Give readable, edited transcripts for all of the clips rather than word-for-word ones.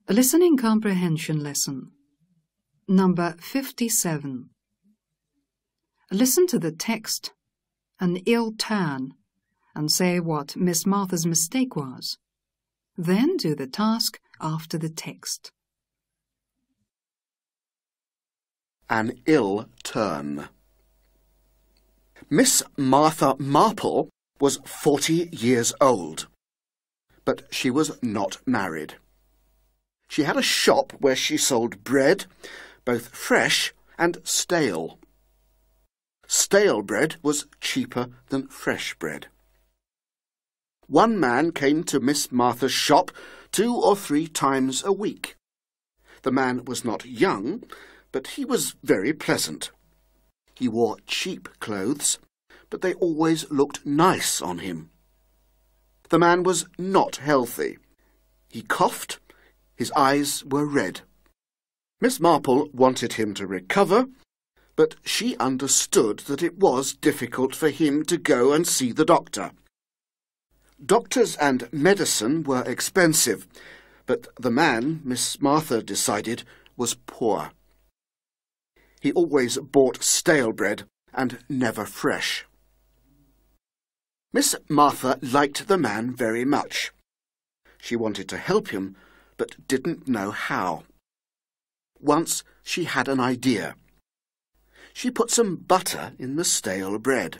A listening comprehension lesson. Number 57. Listen to the text, an ill turn, and say what Miss Martha's mistake was. Then do the task after the text. An ill turn. Miss Martha Marple was 40 years old, but she was not married. She had a shop where she sold bread, both fresh and stale. Stale bread was cheaper than fresh bread. One man came to Miss Martha's shop 2 or 3 times a week. The man was not young, but he was very pleasant. He wore cheap clothes, but they always looked nice on him. The man was not healthy. He coughed. His eyes were red. Miss Marple wanted him to recover, but she understood that it was difficult for him to go and see the doctor. Doctors and medicine were expensive, but the man, Miss Martha decided, was poor. He always bought stale bread and never fresh. Miss Martha liked the man very much. She wanted to help him, but didn't know how. Once she had an idea. She put some butter in the stale bread.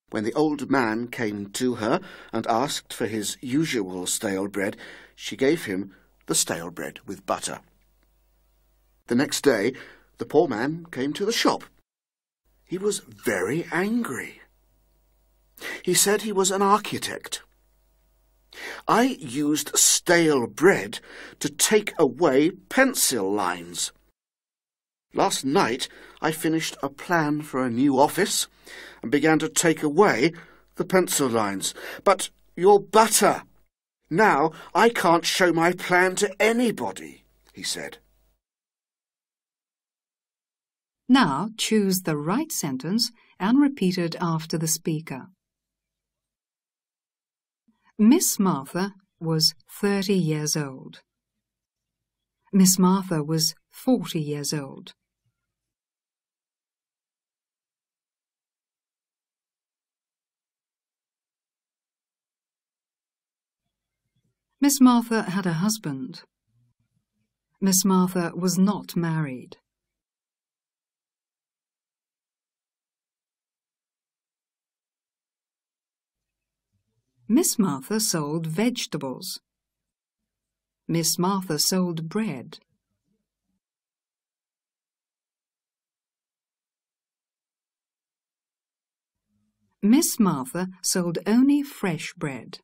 When the old man came to her and asked for his usual stale bread, she gave him the stale bread with butter. The next day, the poor man came to the shop. He was very angry. He said he was an architect. I used stale bread to take away pencil lines. Last night I finished a plan for a new office and began to take away the pencil lines. But your butter! Now I can't show my plan to anybody, he said. Now choose the right sentence and repeat it after the speaker. Miss Martha was 30 years old. Miss Martha was 40 years old. Miss Martha had a husband. Miss Martha was not married. Miss Martha sold vegetables. Miss Martha sold bread. Miss Martha sold only fresh bread.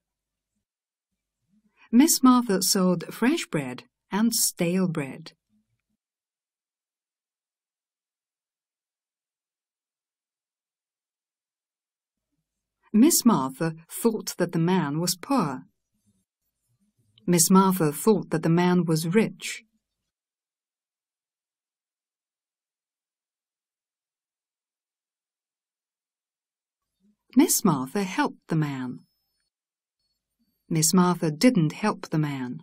Miss Martha sold fresh bread and stale bread. Miss Martha thought that the man was poor. Miss Martha thought that the man was rich. Miss Martha helped the man. Miss Martha didn't help the man.